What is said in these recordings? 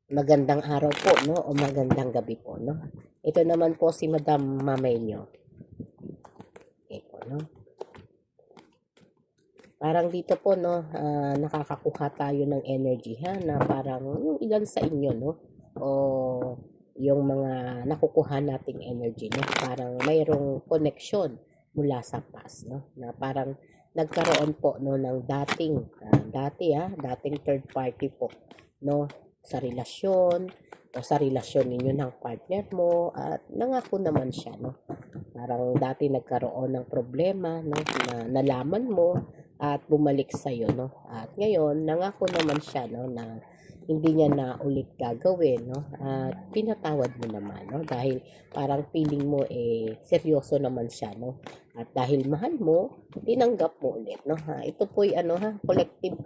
Magandang araw po, no? O magandang gabi po, no? Ito naman po si Madam Mamenyo. Okay po, no? Parang dito po, no, nakakakuha tayo ng energy, ha? Na parang yung ilan sa inyo, no? O yung mga nakukuha nating energy, no? Parang mayroong connection mula sa past, no? Na parang nagkaroon po, no, ng dating third party po, no? Sa relasyon, o sa relasyon ninyo ng partner mo, at nangako naman siya, no? Parang dati nagkaroon ng problema, no, na nalaman mo at bumalik sa iyo, no. At ngayon nangako naman siya, no, na hindi niya na ulit gagawin, no. At pinatawad mo naman, no, dahil parang feeling mo seryoso naman siya, no. At dahil mahal mo, tinanggap mo ulit, no. Ito po ay collective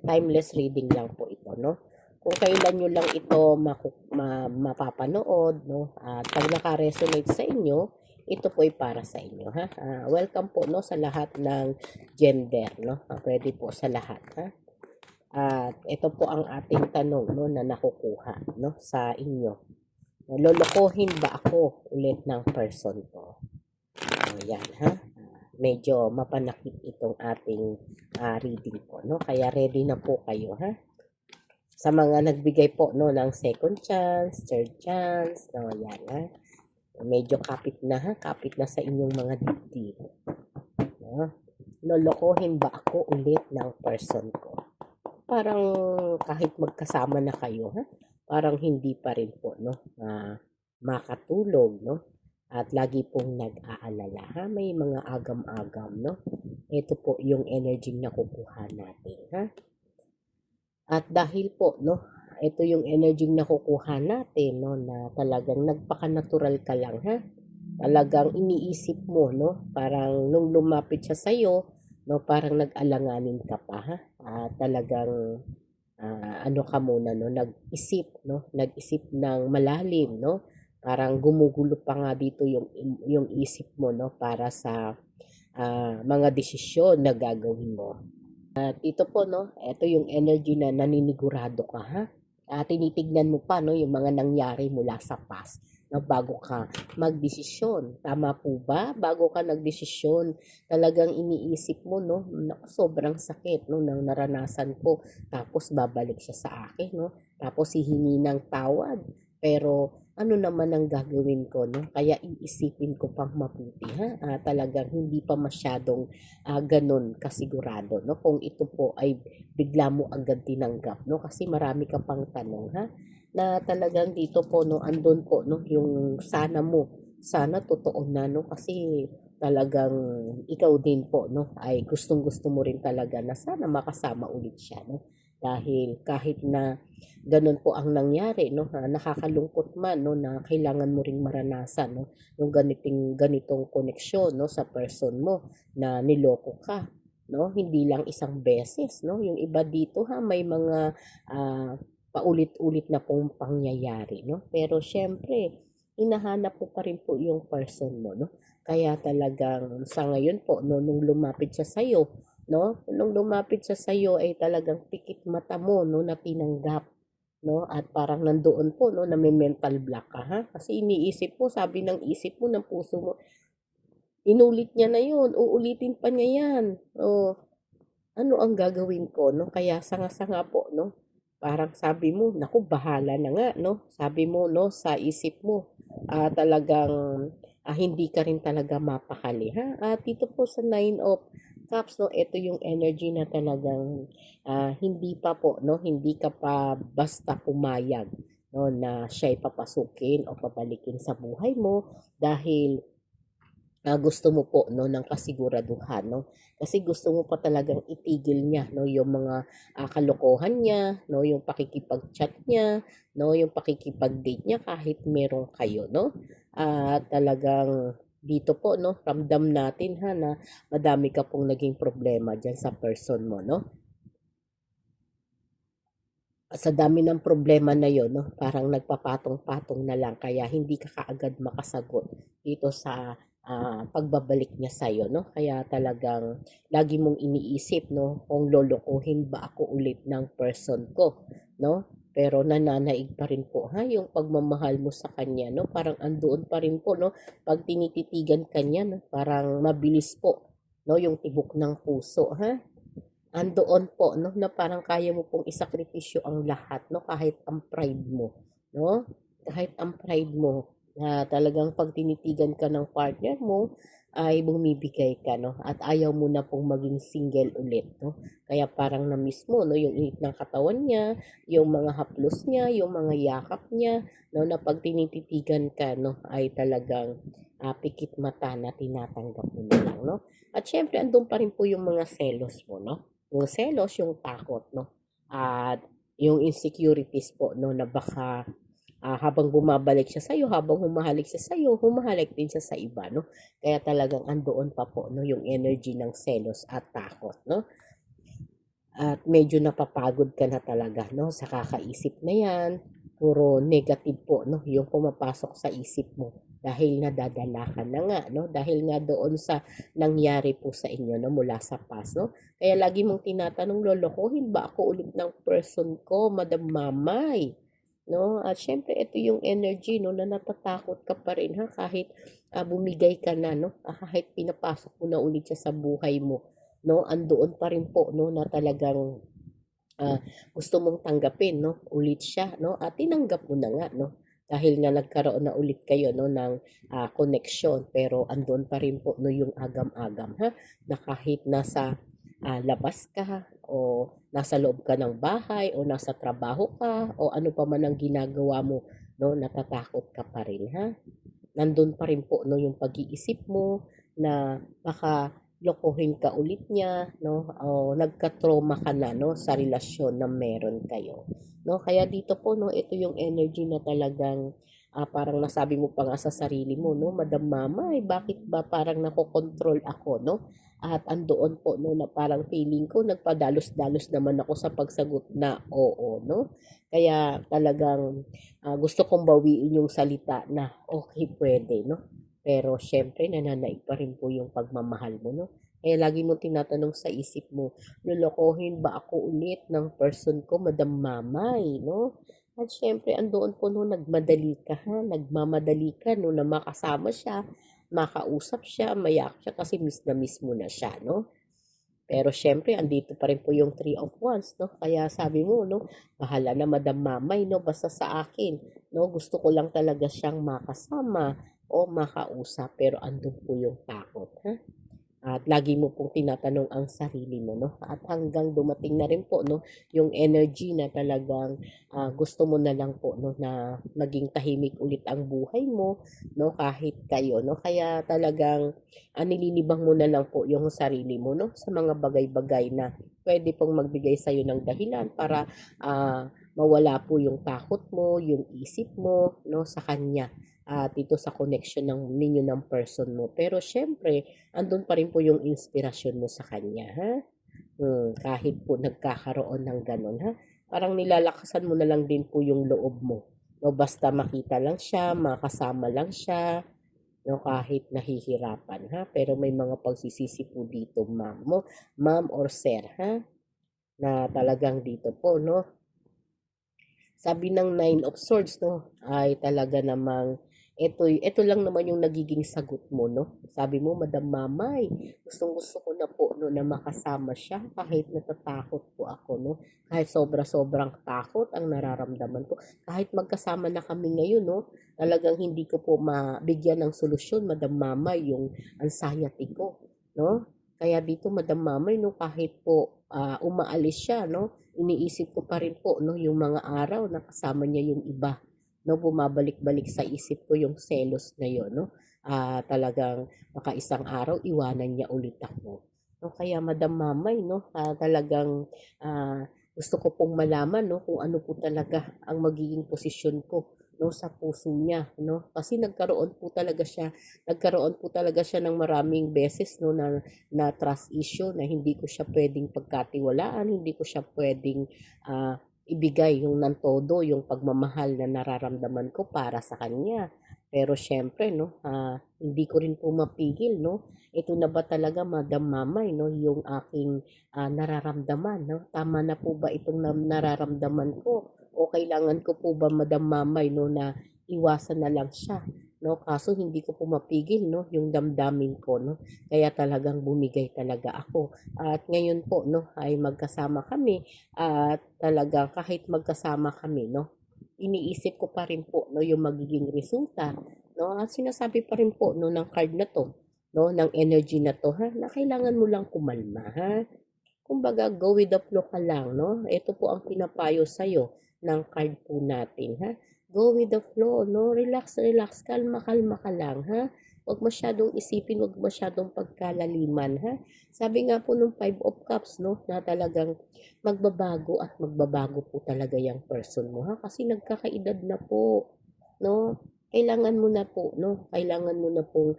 timeless reading lang po ito, no. Kung kailan nyo lang ito mapapanood, no, at pag naka-resonate sa inyo, ito po ay para sa inyo, ha. Welcome po, no, sa lahat ng gender, no. Pwede po sa lahat, ha. At ito po ang ating tanong, no, na nakukuha, no, sa inyo. Lolokohin ba ako ulit ng person ko? Yan, ha. Medyo mapanakit itong ating reading po, no. Kaya ready na po kayo, ha. Sa mga nagbigay po, no, ng second chance, third chance, no, yan, ha. Medyo kapit na, ha, kapit na sa inyong mga dibdib. No? Lolokohin ba ako ulit ng person ko? Parang kahit magkasama na kayo, ha, parang hindi pa rin po, no, makatulog, no, at lagi pong nag-aalala, ha, may mga agam-agam, no. Ito po yung energy na kukuha natin, ha. At dahil po, no, ito yung energy na kukuha natin, no, na talagang nagpaka-natural ka lang, ha. Talagang iniisip mo, no, parang nung lumapit siya sa iyo, no, parang nag-alanganin ka pa, ha. Talagang ano ka muna, no, nag-isip, no, nag-isip ng malalim, no. Parang gumugulo pa nga dito yung isip mo, no, para sa mga desisyon na gagawin mo. At ito po, no, ito yung energy na naninigurado ka, ha. Tinitignan mo pa, no, yung mga nangyari mula sa past, no, bago ka magdesisyon. Tama po ba? Bago ka nagdesisyon, talagang iniisip mo, no, naku, sobrang sakit, no, nang naranasan ko. Tapos babalik siya sa akin, no. Tapos hihingi ng tawad. Pero ano naman ang gagawin ko, no? Kaya iisipin ko pang mabuti, ha. Talagang hindi pa masyadong ganun kasigurado, no, kung ito po ay bigla mo agad tinanggap, no, kasi marami ka pang tanong, ha, na talagang dito po, no, andun po, no, yung sana totoo na, no, kasi talagang ikaw din po, no, ay gustong gusto mo rin talaga na sana makasama ulit siya, no, dahil kahit na ganun po ang nangyari, no, nakakalungkot man, no, na kailangan mo ring maranasan, no, yung ganitong koneksyon, no, sa person mo na niloko ka, no? Hindi lang isang beses, no? Yung iba dito, ha, may mga paulit-ulit na pong pangyayari, no? Pero syempre, hinahanap mo pa rin po yung person mo, no? Kaya talagang sa ngayon po, no, nung lumapit siya sa iyo, no? Nung lumapit siya sa iyo ay talagang pikit mata mo, no, na tinanggap, no? At parang nandoon po, no, na may mental block ka, ha? Kasi iniisip mo, sabi ng isip mo, ng puso mo, inulit niya na yun, uulitin pa niya yan. Oh, ano ang gagawin ko, no? Kaya sanga-sanga po, no? Parang sabi mo, naku, bahala na nga, no? Sabi mo, no, sa isip mo, talagang hindi ka rin talaga mapakali, ha? Dito po sa Nine of Cups, no, ito yung energy na talagang hindi pa po, no? Hindi ka pa basta pumayag, no, na siya'y papasukin o papalikin sa buhay mo dahil gusto mo po, no, ng kasiguraduhan, no? Kasi gusto mo pa talagang itigil niya, no, yung mga kalokohan niya, no, yung pakikipag-chat niya, no, yung pakikipag-date niya kahit meron kayo, no? Talagang dito po, no, ramdam natin, ha, na madami ka pong naging problema diyan sa person mo, no? Sa dami ng problema na yon, no, parang nagpapatong-patong na lang kaya hindi ka kaagad makasagot dito sa pagbabalik niya sa iyo, no. Kaya talagang lagi mong iniisip, no, kung lolokohin ba ako ulit ng person ko, no. pero nananaig pa rin po ha yung pagmamahal mo sa kanya, no? Parang andoon pa rin po, no? Pag tinititigan kanya, no? Parang mabilis po, no? Yung tibok ng puso, ha? Andoon po, no? Na parang kaya mo pong isakripisyo ang lahat, no? Kahit ang pride mo, no? Kahit ang pride mo, na talagang pag tinitigan ka ng partner mo, ay bumibigay ka, no? At ayaw mo na pong maging single ulit, no? Kaya parang na-miss mo, no? Yung init ng katawan niya, yung mga haplos niya, yung mga yakap niya, no? Na pag tinititigan ka, no? Ay talagang pikit mata na tinatanggap mo na lang, no? At syempre, andun pa rin po yung mga selos mo, no? Yung selos, yung takot, no? At yung insecurities po, no? Na baka habang bumabalik siya sa'yo, habang humahalik siya sa'yo, humahalik din siya sa iba, no? Kaya talagang andoon pa po, no? Yung energy ng selos at takot, no? At medyo napapagod ka na talaga, no? Sa kakaisip na yan, puro negative po, no? Yung pumapasok sa isip mo dahil nadadala ka na nga, no? Dahil nga doon sa nangyari po sa inyo, no? Mula sa past, no? Kaya lagi mong tinatanong, lolokohin ba ako ulit ng person ko, Madam Mamay? No? At syempre, ito yung energy, no? Na natatakot ka pa rin, ha? Kahit bumigay ka na, no? Kahit pinapasok mo na ulit siya sa buhay mo, no? Andoon pa rin po, no? Na talagang ah, gusto mong tanggapin, no? Ulit siya, no? At tinanggap mo na nga, no? Dahil nga nagkaroon na ulit kayo, no? Ng connection. Pero andun pa rin po, no? Yung agam-agam, ha? Na kahit nasa labas ka o nasa loob ka ng bahay o nasa trabaho ka o ano pa man ang ginagawa mo, no? Natatakot ka pa rin, ha? Nandun pa rin po, no? Yung pag-iisip mo na baka lokohin ka ulit niya, no? O nagka-trauma ka na, no? Sa relasyon na meron kayo, no? Kaya dito po, no? Ito yung energy na talagang parang nasabi mo pa nga sa sarili mo, no? Madam Mama, bakit ba parang nakokontrol ako, no? At andoon po, no? Na parang feeling ko, nagpadalos-dalos naman ako sa pagsagot na oo, no? Kaya talagang gusto kong bawiin yung salita na okay, pwede, no? Pero syempre nananaig pa rin po yung pagmamahal mo, no? Kaya lagi mo tinatanong sa isip mo, lolokohin ba ako ulit ng person ko, Madam Mamay, no? At syempre, andoon po no, nagmadali ka ha, nagmamadali ka no, na makasama siya, makausap siya, mayak siya kasi miss na miss mo na siya, no? Pero syempre, andito pa rin po yung Three of Wands, no? Kaya sabi mo, no, bahala na Madam Mamay, no, basta sa akin, no, gusto ko lang talaga siyang makasama o makausap, pero andun po yung takot, ha? At lagi mo pong tinatanong ang sarili mo, no? At hanggang dumating na rin po, no, yung energy na talagang gusto mo na lang po, no, na maging tahimik ulit ang buhay mo, no, kahit kayo, no? Kaya talagang nililibang mo na lang po yung sarili mo, no, sa mga bagay-bagay na pwede pong magbigay sa'yo ng dahilan para mawala po yung takot mo, yung isip mo, no, sa kanya at ito sa connection ng ninyo ng person mo. Pero syempre, andun pa rin po yung inspirasyon mo sa kanya, ha? Kahit po nagkakaroon ng ganun, ha? Parang nilalakasan mo na lang din po yung loob mo. No, basta makita lang siya, makasama lang siya, no, kahit nahihirapan, ha? Pero may mga pagsisisi po dito, ma'am or sir, ha? Na talagang dito po, no? Sabi ng Nine of Swords, no, ay talaga namang ito lang naman yung nagiging sagot mo, no? Sabi mo, Madam Mamay, gustong-gusto ko na po, no, na makasama siya kahit natatakot po ako, no? Kahit sobra-sobrang takot ang nararamdaman ko. Kahit magkasama na kami ngayon, no? Talagang hindi ko po mabigyan ng solusyon, Madam Mamay, yung anxiety ko, no? Kaya dito, Madam Mamay, no, kahit po umaalis siya, no? Iniisip ko pa rin po, no, yung mga araw na kasama niya yung iba, no, bumabalik-balik sa isip ko yung selos na yon, no. Talagang baka isang araw iwanan niya ulit ako. No, kaya Madam Mamay, no, talagang gusto ko pong malaman, no, kung ano po talaga ang magiging posisyon ko, no, sa puso niya, no. Kasi nagkaroon po talaga siya ng maraming beses, no, na trust issue na hindi ko siya pwedeng pagkatiwalaan, hindi ko siya pwedeng ibigay yung ng todo, yung pagmamahal na nararamdaman ko para sa kanya. Pero syempre, no, hindi ko rin po mapigil, no. Ito na ba talaga, Madam Mamay, no, yung aking nararamdaman, no? Tama na po ba itong nararamdaman ko? o kailangan ko po ba, Madam Mamay, no, na iwasan na lang siya, no? Kaso hindi ko po mapigil, no, yung damdamin ko, no? Kaya talagang bumigay talaga ako. At ngayon po, no, ay magkasama kami at talagang kahit magkasama kami, no, iniisip ko pa rin po, no, yung magiging resulta, no? At sinasabi pa rin po, no, ng card na 'to, no, ng energy na 'to, ha, na kailangan mo lang kumalma, ha? Kumbaga, go with the flow ka lang, no? Ito po ang pinapayo sa'yo ng card po natin, ha? Go with the flow, no? Relax, relax, kalma, kalma ka lang, ha? Huwag masyadong isipin, huwag masyadong pagkalaliman, ha? Sabi nga po nung Five of Cups, no, na talagang magbabago at magbabago po talaga yung person mo, ha? Kasi nagkakaedad na po, no? Kailangan mo na po, no? Kailangan mo na pong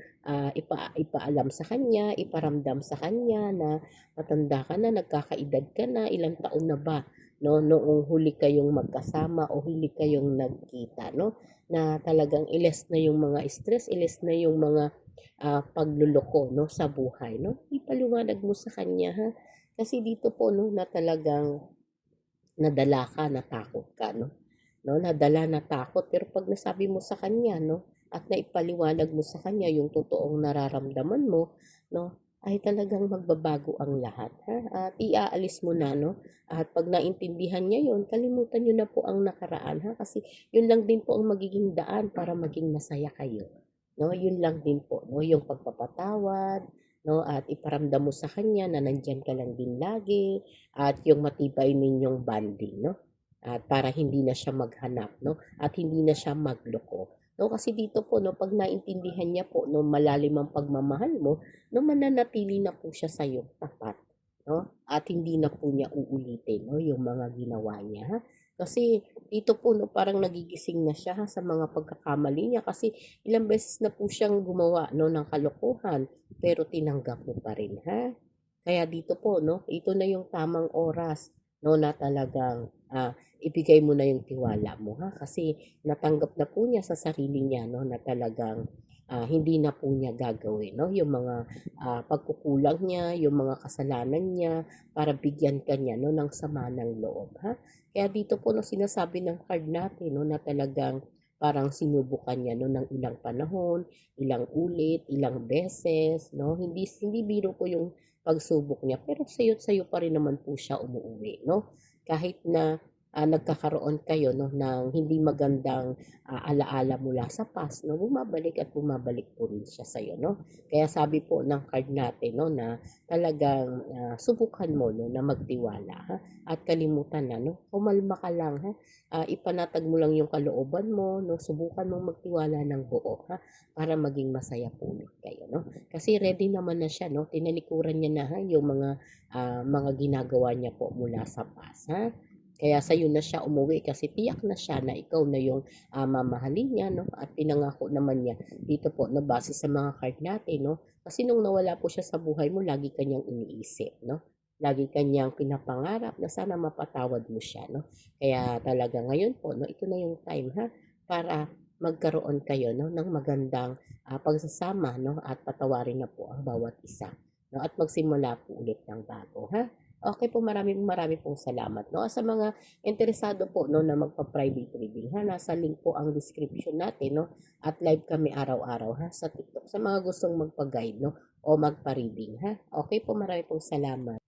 ipaalam sa kanya, iparamdam sa kanya na matanda ka na, nagkakaedad ka na, ilang taon na ba, no, noong huli kayong magkasama o huli kayong nagkita, no, na talagang iles na yung mga stress, iles na yung mga pagluloko, no, sa buhay, no. Ipaliwanag mo sa kanya, ha, kasi dito po, no, na talagang nadala ka, natakot ka, no, no, nadala, natakot, pero pag nasabi mo sa kanya, no, at naipaliwanag mo sa kanya yung totoong nararamdaman mo, no, ay talagang magbabago ang lahat, ha? At iaalis mo na, no? At pag naintindihan niya yon, kalimutan niyo na po ang nakaraan, ha? Kasi yun lang din po ang magiging daan para maging masaya kayo, no? Yun lang din po, no? Yung pagpapatawad, no? At iparamdam mo sa kanya na nandyan ka lang din lagi, at yung matibay ninyong bonding, no? At para hindi na siya maghanap, no? At hindi na siya magloko. No, kasi dito po, no, pag naintindihan niya po, no, malalim ang pagmamahal mo, no, mananatili na po siya sa iyo tapat, no? At hindi na po niya uulitin, no, yung mga ginawa niya, ha? Kasi dito po, no, parang nagigising na siya, ha, sa mga pagkakamali niya kasi ilang beses na po siyang gumawa, no, ng kalokohan, pero tinanggap mo pa rin, ha? Kaya dito po, no, ito na yung tamang oras, no, na talagang ibigay mo na yung tiwala mo, ha, kasi natanggap na po niya sa sarili niya, no, na talagang hindi na po niya gagawin, no, yung mga pagkukulang niya, yung mga kasalanan niya para bigyan ka niya, no, ng sama ng loob, ha. Kaya dito po, no, sinasabi ng card natin, no, na talagang parang sinubukan niya, no, ng ilang panahon, ilang ulit, ilang beses, no, hindi biro po yung pagsubok niya, pero sayo't-sayo pa rin naman po siya umuuwi, no? Kahit na nagkakaroon kayo, no, ng hindi magandang alaala mula sa past, no, bumabalik at bumabalik po rin siya sa'yo, no? Kaya sabi po ng card natin, no, na talagang subukan mo, no, na magtiwala, ha? At kalimutan na, no? Kumalma ka lang, ha? Ipanatag mo lang yung kalooban mo, no? Subukan mong magtiwala ng buo, ha? Para maging masaya po ulit kayo, no? Kasi ready naman na siya, no? Tinalikuran niya na, ha, yung mga ginagawa niya po mula sa past, ha? Kaya sa'yo na siya umuwi kasi tiyak na siya na ikaw na yung mamahalin niya, no? At pinangako naman niya dito po na base sa mga card natin, no? Kasi nung nawala po siya sa buhay mo, lagi kanyang iniisip, no? Lagi kanyang pinapangarap na sana mapatawad mo siya, no? Kaya talaga ngayon po, no, ito na yung time, ha, para magkaroon kayo, no, ng magandang pagsasama, no, at patawarin na po ang bawat isa, no, at magsimula po ulit ng bago, ha. Okay po, maraming maraming pong salamat, no. Sa mga interesado po, no, na magpa-private reading, ha, nasa link po ang description natin, no, at live kami araw-araw, ha, sa TikTok sa mga gustong magpa-guide, no, o magpa-reading, ha. Okay po, maraming pong salamat.